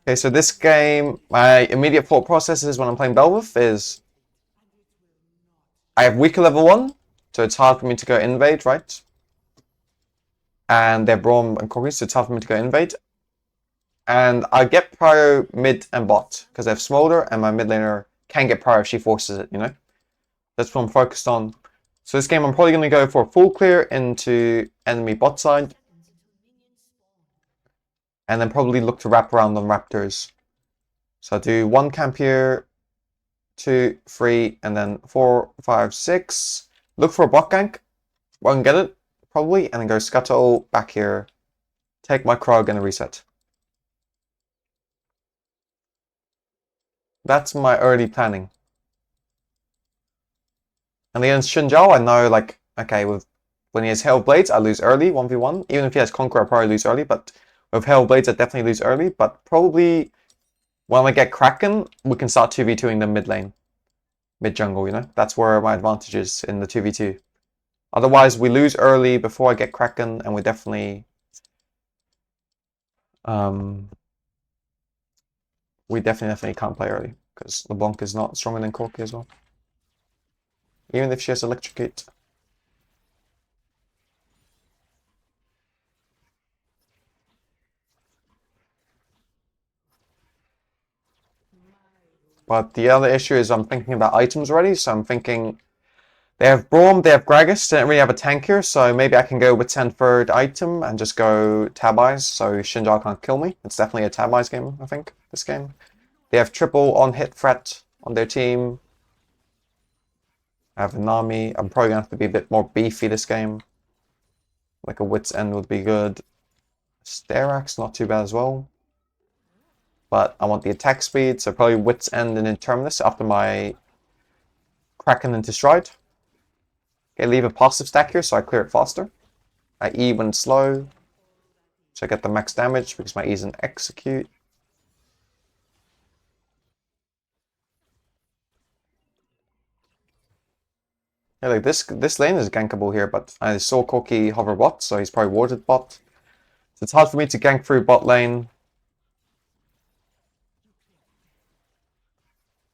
Okay, so this game, my immediate thought process is when I'm playing Belveth is I have weaker level 1, so it's hard for me to go invade, right? And they're Braum and Corgi, so it's hard for me to go invade. And I get prio mid and bot, because I have Smolder and my mid laner can get prio if she forces it, you know? That's what I'm focused on. So this game I'm probably going to go for a full clear into enemy bot side. And then probably look to wrap around on Raptors. So I'll do 1 camp here, 2, 3, and then 4, 5, 6. Look for a bot gank. Won't get it, probably. And then go Scuttle back here. Take my Krog and a reset. That's my early planning. And against Shinjao, I know, like, okay, when he has Hail Blades, I lose early, 1v1. Even if he has Conqueror, I probably lose early, but with Hail Blades, I definitely lose early. But probably when I get Kraken, we can start 2v2ing the mid lane. Mid jungle, you know? That's where my advantage is in the 2v2. Otherwise, we lose early before I get Kraken, and we definitely... we definitely can't play early, because LeBlanc is not stronger than Corki as well. Even if she has Electrocute. But the other issue is I'm thinking about items already, so I'm thinking they have Braum, they have Gragas, they don't really have a tank here, so maybe I can go with 10 third item and just go Tab Eyes, so Shinjao can't kill me. It's definitely a Tab Eyes game, I think, this game. They have triple on hit threat on their team. I have Nami. I'm probably going to have to be a bit more beefy this game. Like a Wit's End would be good. Sterax, not too bad as well. But I want the attack speed, so probably Wit's End and then Terminus after my Kraken into Stride. Okay, leave a passive stack here so I clear it faster. I E when it's slow, so I get the max damage because my E is an execute. Yeah, like this lane is gankable here, but I saw Corki hover bot, so he's probably warded bot. So it's hard for me to gank through bot lane.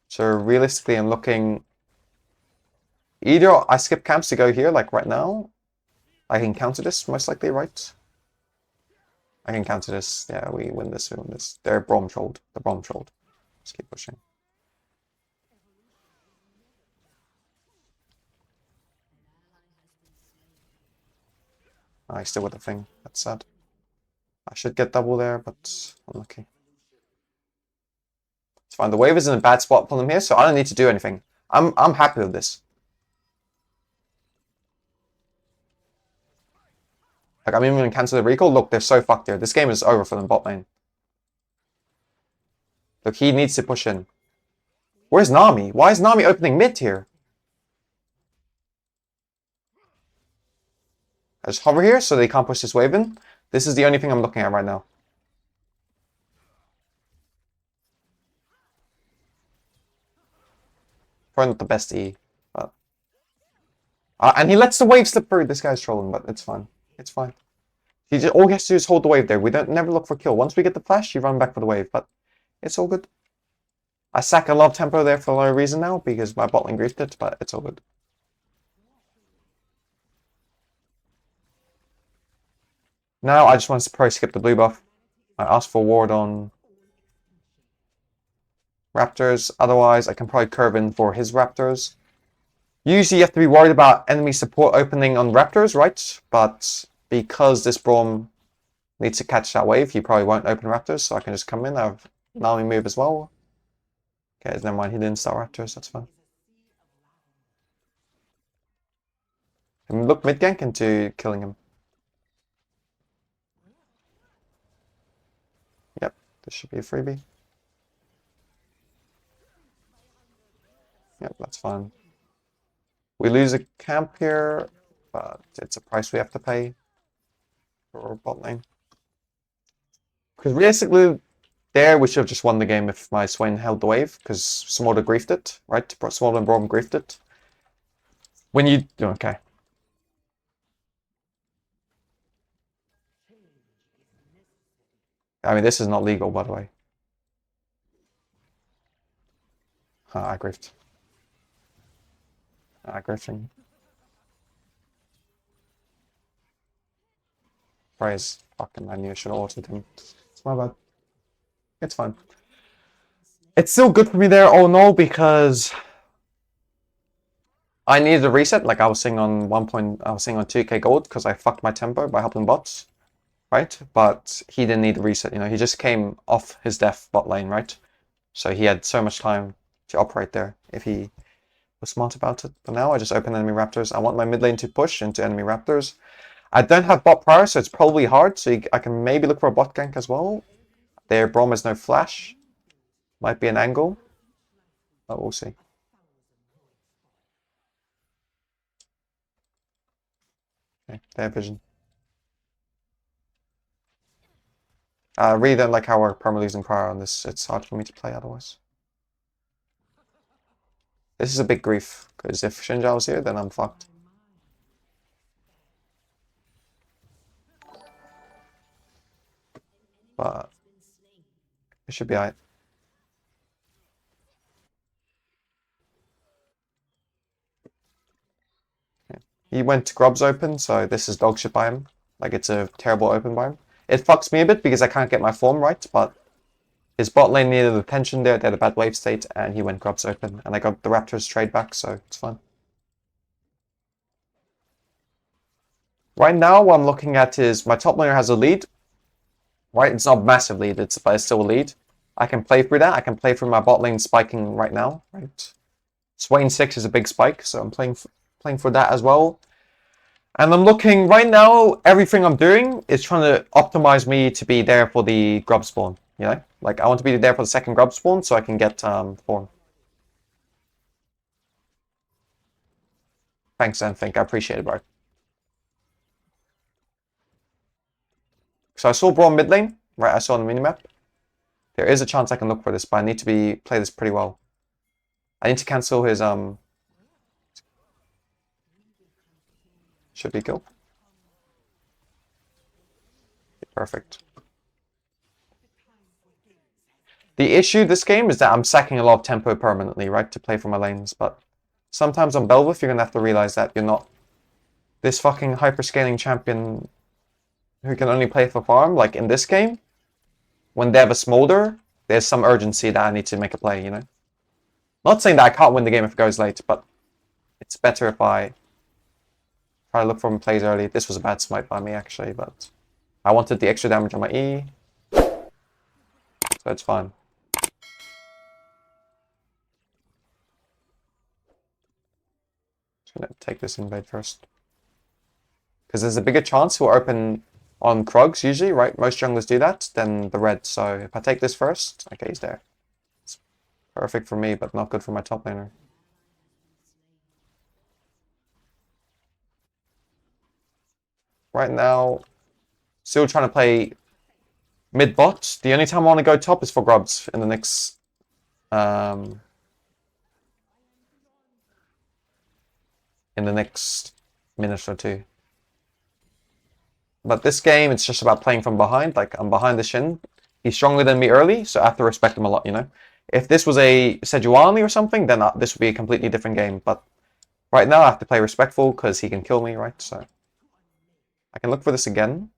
So realistically, I'm looking... Either I skip camps to go here, like right now. I can counter this, most likely, right? I can counter this. Yeah, we win this, we win this. They're Braum trolled. They're Braum trolled. Just keep pushing. I still with the thing. That's sad. I should get double there, but unlucky. It's fine. The wave is in a bad spot for them here, so I don't need to do anything. I'm happy with this. Like, I'm even going to cancel the recall. Look, they're so fucked here. This game is over for them bot lane. Look, he needs to push in. Where's Nami? Why is Nami opening mid here? I just hover here so they can't push this wave in. This is the only thing I'm looking at right now. Probably not the best E, but... and he lets the wave slip through. This guy's trolling, but it's fine. It's fine. All he has to do is hold the wave there. We don't never look for kill. Once we get the flash, you run back for the wave, but it's all good. I sack a lot of tempo there for no reason now because my bot lane griefed it, but it's all good. Now I just want to probably skip the blue buff. I asked for ward on Raptors. Otherwise, I can probably curve in for his Raptors. Usually you have to be worried about enemy support opening on Raptors, right? But because this Braum needs to catch that wave, he probably won't open Raptors, so I can just come in. I have Nami move as well. Okay, never mind, he didn't start Raptors, that's fine. And look mid gank into killing him. Yep, this should be a freebie. Yep, that's fine. We lose a camp here, but it's a price we have to pay for bot lane. Because realistically, there we should have just won the game if my Swain held the wave, because Smolder griefed it, right? Smolder and Braum griefed it. When you... Okay. I mean, this is not legal, by the way. I griefed. I griefing. Praise. Fucking I knew I should have altered him. It's my bad. It's fine. It's still good for me there, oh no, because I needed a reset. Like I was seeing on 2k gold because I fucked my tempo by helping bots, right? But he didn't need a reset, you know, he just came off his death bot lane, right? So he had so much time to operate there if he was smart about it. But now I just open enemy raptors. I want my mid lane to push into enemy raptors. I don't have bot prior, so it's probably hard. So I can maybe look for a bot gank as well. Their Braum has no flash. Might be an angle. But we'll see. Okay, they have vision. I really don't like how we're perma losing prior on this. It's hard for me to play otherwise. This is a big grief, because if Shinja was here, then I'm fucked. But it should be alright. Okay. He went to Grub's open, so this is dog shit by him. Like, it's a terrible open by him. It fucks me a bit because I can't get my form right, but his bot lane needed attention there. They had a bad wave state, and he went Grub's open. And I got the Raptors trade back, so it's fine. Right now, what I'm looking at is my top laner has a lead. Right, it's not a massive lead, but it's still a lead. I can play through that. I can play through my bot lane spiking right now. Right, Swain 6 is a big spike, so I'm playing for that as well. And I'm looking right now. Everything I'm doing is trying to optimize me to be there for the grub spawn. You know, like I want to be there for the second grub spawn so I can get form. Thanks, Anthink. I appreciate it, bro. So I saw Braum mid lane. Right, I saw on the minimap. There is a chance I can look for this, but I need to play this pretty well. I need to cancel his should be kill. Perfect. The issue this game is that I'm sacking a lot of tempo permanently, right, to play for my lanes, but sometimes on Belveth you're gonna have to realize that you're not this fucking hyperscaling champion who can only play for farm. Like in this game, when they have a smolder, there's some urgency that I need to make a play, you know? Not saying that I can't win the game if it goes late, but it's better if I try to look for plays early. This was a bad smite by me, actually, but I wanted the extra damage on my E, so it's fine. Just gonna take this invade first. Because there's a bigger chance he'll open on Krugs, usually, right? Most junglers do that, than the red. So if I take this first, okay, he's there. It's perfect for me, but not good for my top laner. Right now, still trying to play mid bot. The only time I want to go top is for grubs in the next minute or two. But this game, it's just about playing from behind. Like, I'm behind the Shin. He's stronger than me early, so I have to respect him a lot, you know? If this was a Sejuani or something, then this would be a completely different game. But right now, I have to play respectful because he can kill me, right? So I can look for this again.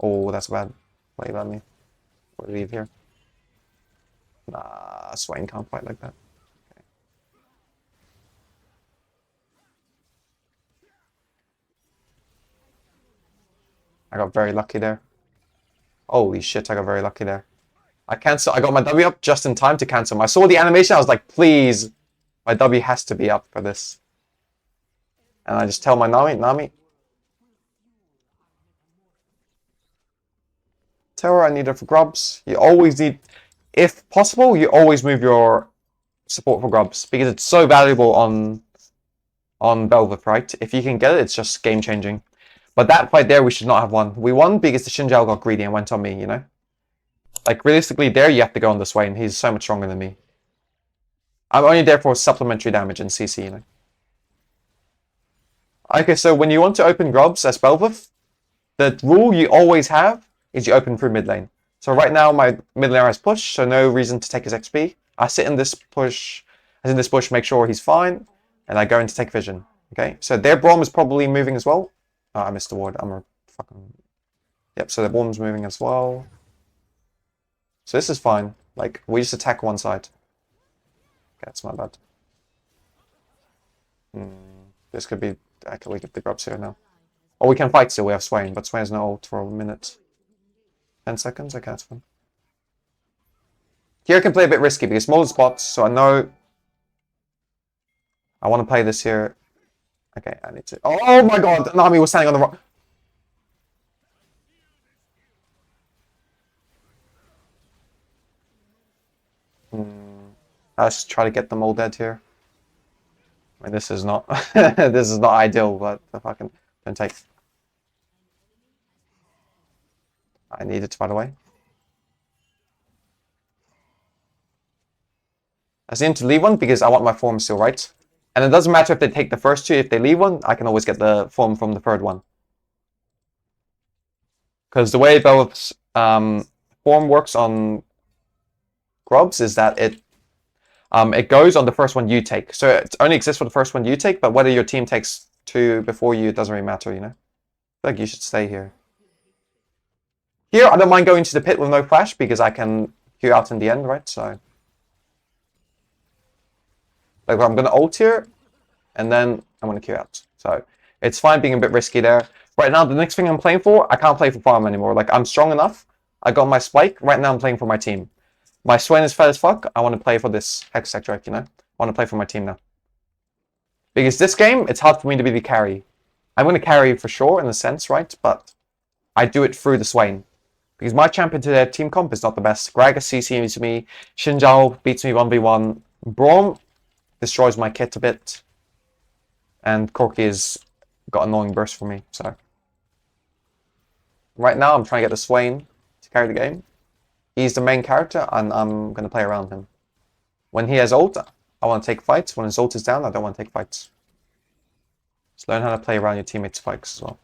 Oh, that's bad. Play about me. We'll leave here. Nah, Swain can't fight like that. Okay. I got very lucky there. Holy shit, I got very lucky there. I got my W up just in time to cancel. I saw the animation, I was like, please, my W has to be up for this. And I just tell my Nami. Tell her I need her for grubs. You always need, if possible, you always move your support for grubs because it's so valuable on Belveth, right? If you can get it, it's just game changing. But that fight there, we should not have won. We won because the Xinjiao got greedy and went on me, you know? Like, realistically, there you have to go on the Swain. He's so much stronger than me. I'm only there for supplementary damage and CC, you know? Okay, so when you want to open grubs as Belveth, the rule you always have is you open through mid lane. So right now my mid laner has push, so no reason to take his XP. I sit in this push, make sure he's fine, and I go in to take vision. Okay, so their Braum is probably moving as well. Oh, I missed the ward. I'm a fucking... Yep, so their Braum's moving as well. So this is fine. Like, we just attack one side. Okay, that's my bad. This could be... Okay, we get the grubs here now. Or we can fight still, we have Swain, but Swain has no ult for a minute. 10 seconds? Okay, that's fine. Here I can play a bit risky because smaller spots, so I know I want to play this here. Okay, I need to... Oh my god! Nami was standing on the rock. Let's try to get them all dead here. I mean, this is not... this is not ideal, but the fucking... Don't take... I need it, by the way. I seem to leave one because I want my form still, right? And it doesn't matter if they take the first two. If they leave one, I can always get the form from the third one. Because the way Belveth's form works on grubs is that it goes on the first one you take. So it only exists for the first one you take, but whether your team takes two before you, it doesn't really matter, you know? I feel like you should stay here. Here, I don't mind going to the pit with no flash because I can queue out in the end, right? So... Like, I'm going to ult here, and then I'm going to queue out. So it's fine being a bit risky there. Right now, the next thing I'm playing for, I can't play for farm anymore. Like, I'm strong enough. I got my spike. Right now, I'm playing for my team. My Swain is fat as fuck. I want to play for this Hex Sector, you know? I want to play for my team now. Because this game, it's hard for me to be the carry. I'm going to carry for sure, in a sense, right? But I do it through the Swain. Because my champion to their team comp is not the best. Gragas CCs me. Xin Zhao beats me 1v1. Braum destroys my kit a bit. And Corki has got annoying burst for me, so. Right now I'm trying to get the Swain to carry the game. He's the main character and I'm going to play around him. When he has ult, I want to take fights. When his ult is down, I don't want to take fights. Just learn how to play around your teammates' spikes as well.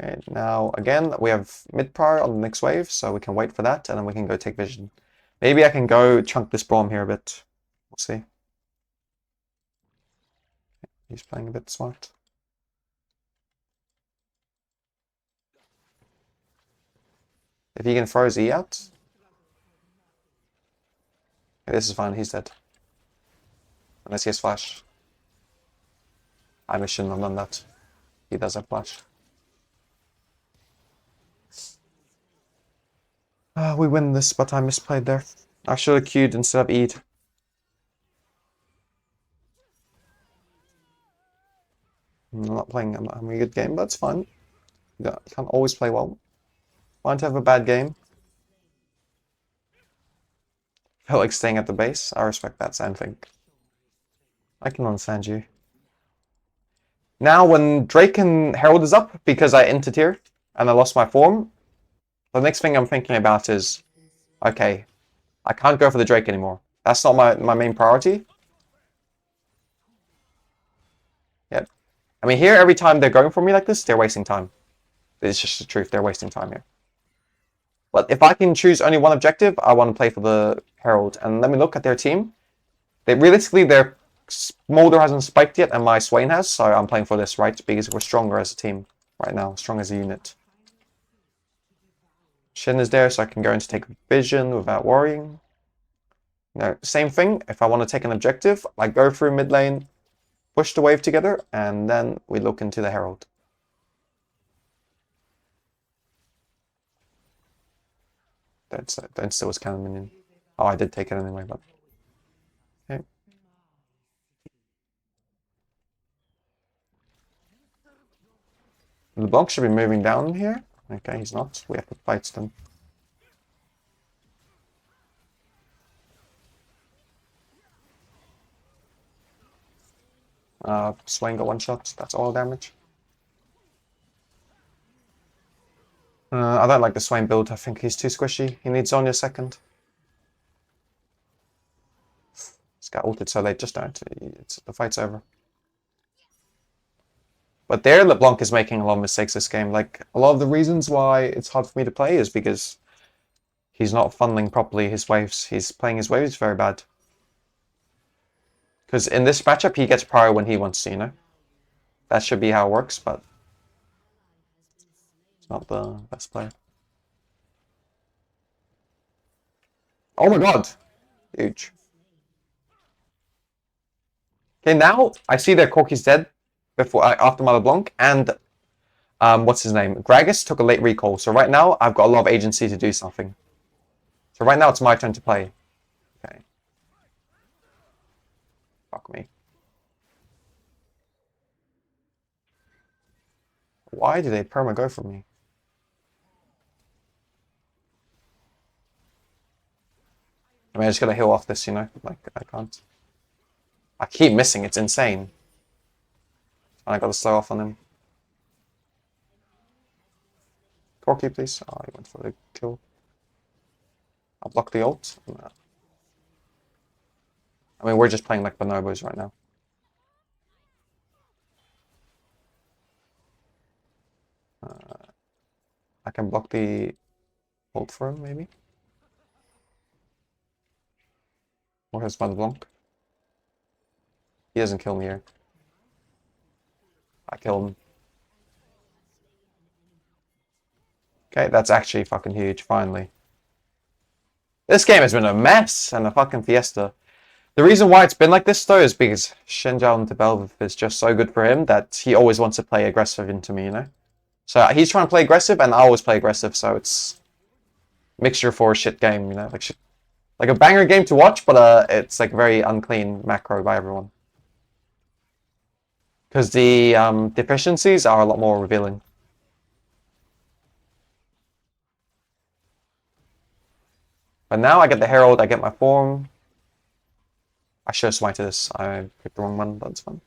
Okay, now again, we have mid-prior on the next wave, so we can wait for that, and then we can go take vision. Maybe I can go chunk this Braum here a bit. We'll see. He's playing a bit smart. If he can throw his E out... Okay, this is fine, he's dead. Unless he has flash. I shouldn't have done that. He does have flash. We win this, but I misplayed there. I should have queued instead of E'd. I'm not playing a good game, but it's fine. You can't always play well. Fine to have a bad game. Felt like staying at the base. I respect that, Sandthing. I can understand you. Now, when Drake and Herald is up, because I entered here and I lost my form, the next thing I'm thinking about is, okay, I can't go for the Drake anymore. That's not my main priority. Yep. I mean, here, every time they're going for me like this, they're wasting time. It's just the truth, they're wasting time here. But if I can choose only one objective, I want to play for the Herald. And let me look at their team. Realistically, their Smolder hasn't spiked yet, and my Swain has, so I'm playing for this, right? Because we're stronger as a team right now, strong as a unit. Shin is there, so I can go in to take vision without worrying. No, same thing. If I want to take an objective, I go through mid lane, push the wave together, and then we look into the Herald. Don't steal his cannon minion. Oh, I did take it anyway, but... Okay. LeBlanc should be moving down here. Okay, he's not. We have to fight them. Swain got one shot. That's all damage. I don't like the Swain build. I think he's too squishy. He needs Zonya second. He's got ulted so late. Just don't. The fight's over. But there, LeBlanc is making a lot of mistakes this game. Like, a lot of the reasons why it's hard for me to play is because he's not funneling properly his waves. He's playing his waves very bad. Because in this matchup, he gets prior when he wants to, you know? That should be how it works, but it's not the best player. Oh my god! Huge. Okay, now I see that Corki's dead before after my LeBlanc, and what's his name? Gragas took a late recall, so right now I've got a lot of agency to do something. So right now it's my turn to play. Okay. Fuck me. Why did they perma go for me? I mean, I just gotta heal off this, you know? Like, I can't. I keep missing, it's insane. And I gotta slow off on him. Corky, please. Oh, he went for the kill. I'll block the ult. I mean, we're just playing like bonobos right now. I can block the ult for him, maybe? Or his Mother Blanc. He doesn't kill me here. I kill him. Okay, that's actually fucking huge, finally. This game has been a mess and a fucking fiesta. The reason why it's been like this, though, is because Shinjao into Belveth is just so good for him that he always wants to play aggressive into me, you know? So he's trying to play aggressive, and I always play aggressive, so it's mixture for a shit game, you know? Like a banger game to watch, but it's like very unclean macro by everyone. Because the deficiencies are a lot more revealing. But now I get the Herald, I get my form. I should have smited this. I picked the wrong one, but it's fine.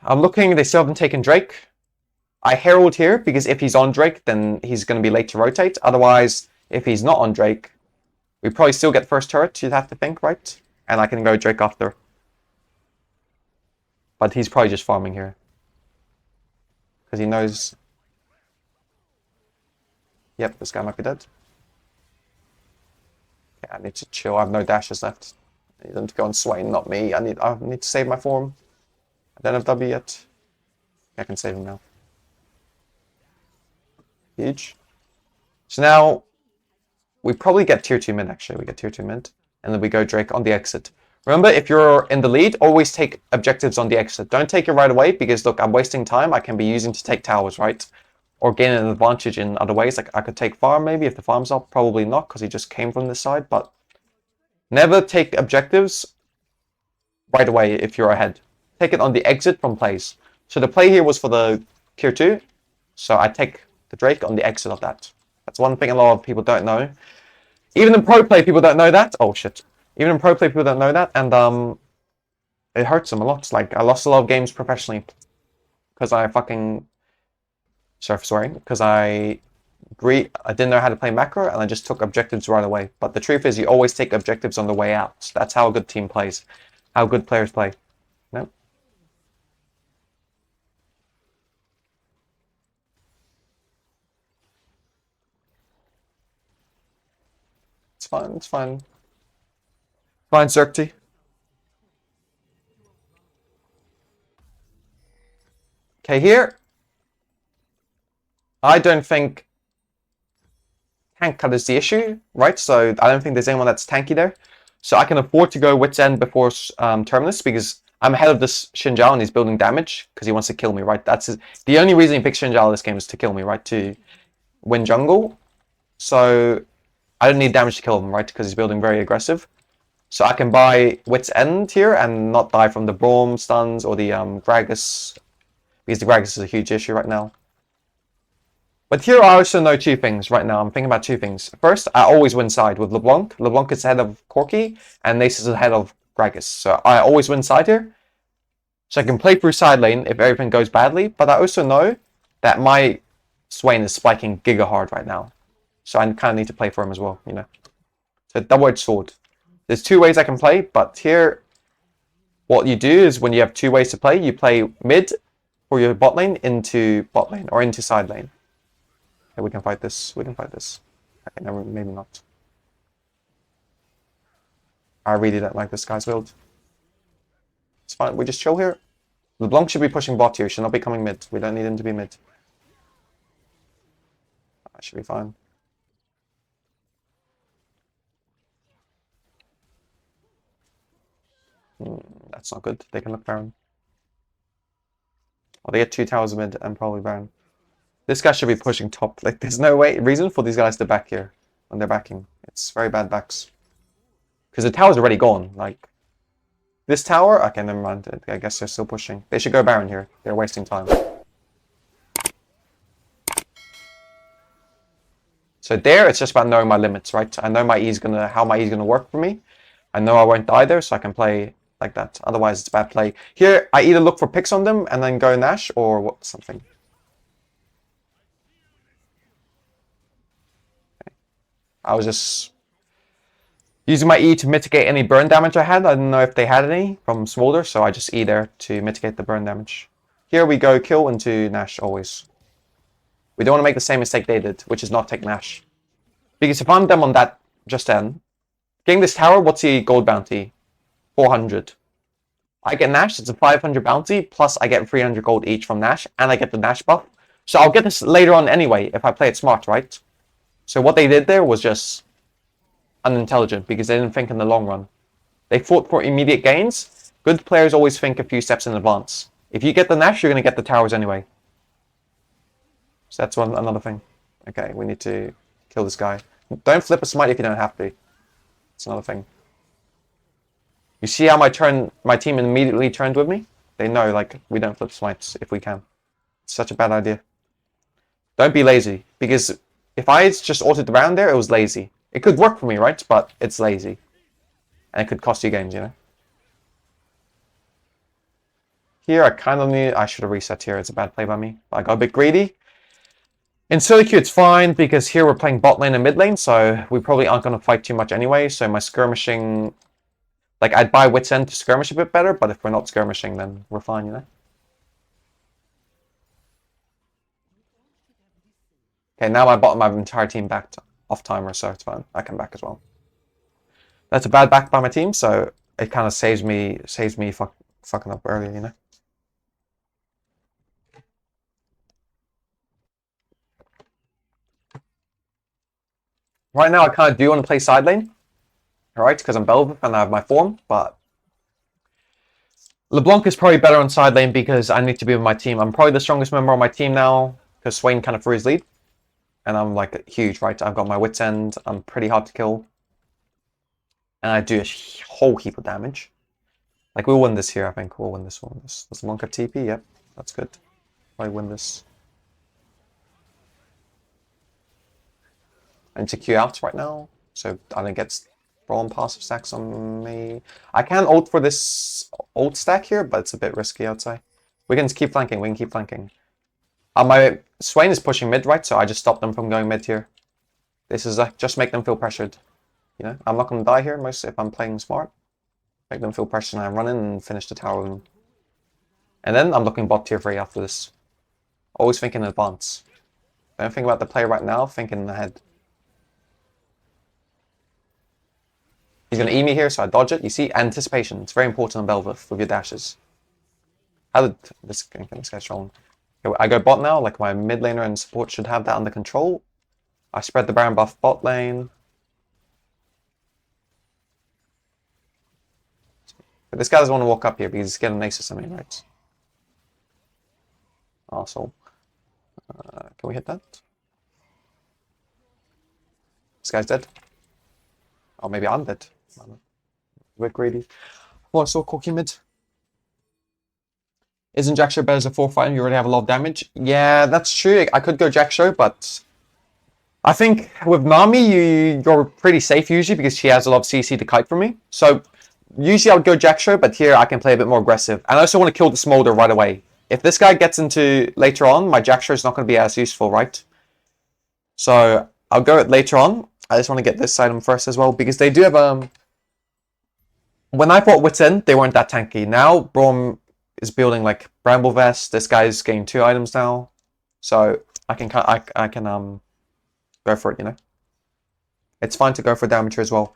I'm looking, they still haven't taken Drake. I Herald here, because if he's on Drake, then he's going to be late to rotate. Otherwise, if he's not on Drake, we probably still get first turret, you'd have to think, right? And I can go Drake after. But he's probably just farming here. Because he knows... Yep, this guy might be dead. Okay, I need to chill, I have no dashes left. I need them to go on Swain, not me. I need to save my form. I don't have W yet. I can save him now. Huge. So now, we probably get tier 2 mid, actually. We get tier 2 mid. And then we go Drake on the exit. Remember, if you're in the lead, always take objectives on the exit. Don't take it right away, because look, I'm wasting time. I can be using to take towers, right? Or gain an advantage in other ways. Like, I could take farm, maybe, if the farm's up. Probably not, because he just came from this side. But never take objectives right away if you're ahead. Take it on the exit from plays. So the play here was for the tier 2. So I take the Drake on the exit of that. That's one thing a lot of people don't know. Even in pro play, people don't know that. Oh, shit. Even in pro play, people don't know that. And it hurts them a lot. It's like, I lost a lot of games professionally. Because I fucking... Sorry for swearing. Because I didn't know how to play macro, and I just took objectives right away. But the truth is, you always take objectives on the way out. That's how a good team plays. How good players play. No? It's fine, it's fine. Fine, Xerxes. Okay, here. I don't think tank cut is the issue, right? So I don't think there's anyone that's tanky there. So I can afford to go Wit's End before Terminus, because I'm ahead of this Shinjao and he's building damage because he wants to kill me, right? That's the only reason he picks Shinjao this game is to kill me, right? To win jungle. So I don't need damage to kill him, right? Because he's building very aggressive. So I can buy Wit's End here and not die from the Braum stuns or the Gragas, because the Gragas is a huge issue right now. But here I also know two things right now. I'm thinking about two things. First, I always win side with LeBlanc. LeBlanc is ahead of Corki, and Nace is ahead of Gragas. So I always win side here. So I can play through side lane if everything goes badly. But I also know that my Swain is spiking giga hard right now. So I kind of need to play for him as well, you know. So double-edged sword. There's two ways I can play, but here, what you do is when you have two ways to play, you play mid, for your bot lane into bot lane or into side lane. Okay, we can fight this. We can fight this. Okay, no, maybe not. I really don't like this guy's build. It's fine. We just chill here. LeBlanc should be pushing bot here. Should not be coming mid. We don't need him to be mid. That should be fine. That's not good. They can look Baron. Well, they get 2 towers mid and probably Baron. This guy should be pushing top. Like, there's no reason for these guys to back here when they're backing. It's very bad backs. Because the tower's already gone. Like, this tower? Okay, never mind. I guess they're still pushing. They should go Baron here. They're wasting time. So there, it's just about knowing my limits, right? I know how my E's gonna work for me. I know I won't die there, so I can play like that. Otherwise, it's bad play. Here, I either look for picks on them and then go Nash or what something. Okay. I was just using my E to mitigate any burn damage I had. I didn't know if they had any from Smolder, so I just E there to mitigate the burn damage. Here we go kill into Nash always. We don't want to make the same mistake they did, which is not take Nash. Because if I'm them on that just then, getting this tower, what's the gold bounty? 400. I get Nash, it's a 500 bounty, plus I get 300 gold each from Nash, and I get the Nash buff. So I'll get this later on anyway, if I play it smart, right? So what they did there was just unintelligent, because they didn't think in the long run. They fought for immediate gains. Good players always think a few steps in advance. If you get the Nash, you're going to get the towers anyway. So that's another thing. Okay, we need to kill this guy. Don't flip a smite if you don't have to. It's another thing. You see how my team immediately turned with me? They know, like, we don't flip smites if we can. It's such a bad idea. Don't be lazy, because if I just altered the round there, it was lazy. It could work for me, right? But it's lazy. And it could cost you games, you know? Here, I should have reset here. It's a bad play by me. But I got a bit greedy. In solo queue, it's fine, because here we're playing bot lane and mid lane, so we probably aren't going to fight too much anyway, so my skirmishing... Like, I'd buy Wit's End to skirmish a bit better, but if we're not skirmishing, then we're fine, you know? Okay, now my entire team backed off timer, so it's fine. I can back as well. That's a bad back by my team, so it kind of saves me fucking up earlier, you know? Right now, I kind of do want to play side lane. Alright, because I'm Belveth and I have my form, but LeBlanc is probably better on side lane because I need to be with my team. I'm probably the strongest member on my team now because Swain kind of threw his lead. And I'm like huge, right? I've got my Wit's End. I'm pretty hard to kill. And I do a whole heap of damage. Like, we'll win this here, I think. We'll win this one. Does LeBlanc have TP? Yep, that's good. Probably win this. I need to queue out right now, so I don't get Brawn passive stacks on me. I can ult for this ult stack here, but it's a bit risky, I'd say. We can keep flanking. We can keep flanking. My Swain is pushing mid, right? So I just stop them from going mid here. This is just make them feel pressured. You know, I'm not going to die here most if I'm playing smart. Make them feel pressured and I run in and finish the tower with them. And then I'm looking bot tier 3 after this. Always think in advance. Don't think about the play right now, think in ahead. He's going to E me here, so I dodge it. You see, anticipation. It's very important on Belveth with your dashes. How did this guy's strong? Okay, I go bot now, like my mid laner and support should have that under control. I spread the Baron buff bot lane. But this guy doesn't want to walk up here because he's getting an ace or something, right? Arsehole. Can we hit that? This guy's dead. Oh, maybe I'm dead. A bit greedy. Oh, I saw Corky mid. Isn't Jack Show better as a 4-5 and you already have a lot of damage? Yeah, that's true. I could go Jack Show, but I think with Nami, you're pretty safe usually because she has a lot of CC to kite from me. So usually I would go Jack Show, but here I can play a bit more aggressive. And I also want to kill the Smolder right away. If this guy gets into later on, my Jack Show is not going to be as useful, right? So I'll go it later on. I just want to get this item first as well because they do have when I fought Wit's End, they weren't that tanky. Now Braum is building like Belveth. This guy's gained 2 items now, so I can go for it. You know, it's fine to go for damage as well.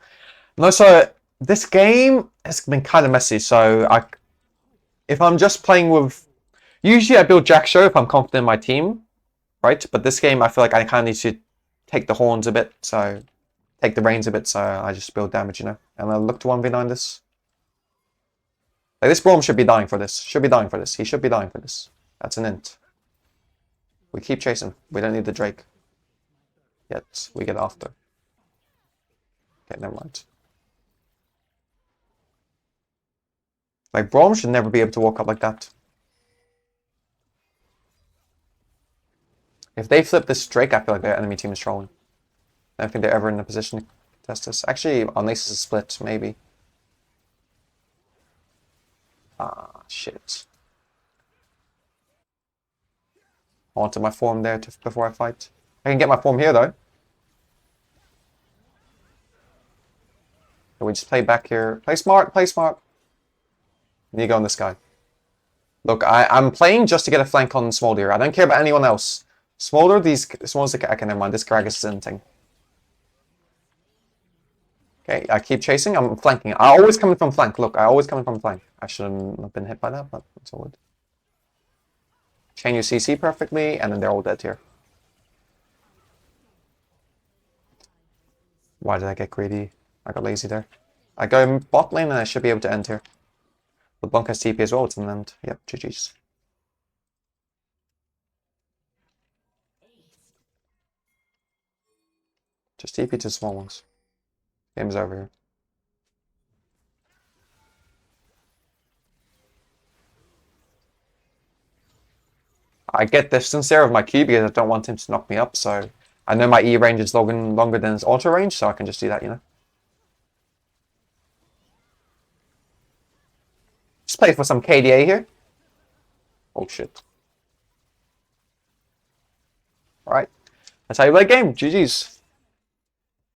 No, so this game has been kind of messy. So if I'm just playing with, usually I build Jack Show if I'm confident in my team, right? But this game I feel like I kind of need to take the horns a bit, so take the reins a bit. So I just build damage, you know, and I look to 1v9 this. Like, this Braum should be dying for this. Should be dying for this. He should be dying for this. That's an int. We keep chasing. We don't need the Drake. Yet. We get after. Okay, never mind. Like, Braum should never be able to walk up like that. If they flip this Drake, I feel like their enemy team is trolling. I don't think they're ever in a position to test this. Actually, on Ace is a split, maybe. Ah, shit. I wanted my form there before I fight. I can get my form here, though. Can we just play back here? Play smart, play smart. Need to go on this guy. Look, I'm playing just to get a flank on Smolder. I don't care about anyone else. Smolder, these Smolder's okay, never mind. This Gragas is inting. Okay, I keep chasing. I'm flanking. I always coming from flank. Look, I always coming from flank. I shouldn't have been hit by that, but it's all good. Chain your CC perfectly, and then they're all dead here. Why did I get greedy? I got lazy there. I go bot lane, and I should be able to end here. The Bunk has TP as well. It's an end. Yep, GG's. Just TP to small ones. Game's over here. I get distance there of my Q because I don't want him to knock me up, so I know my E range is longer than his auto range, so I can just do that, you know. Just play for some KDA here. Oh shit. Alright. That's how you play the game. GG's.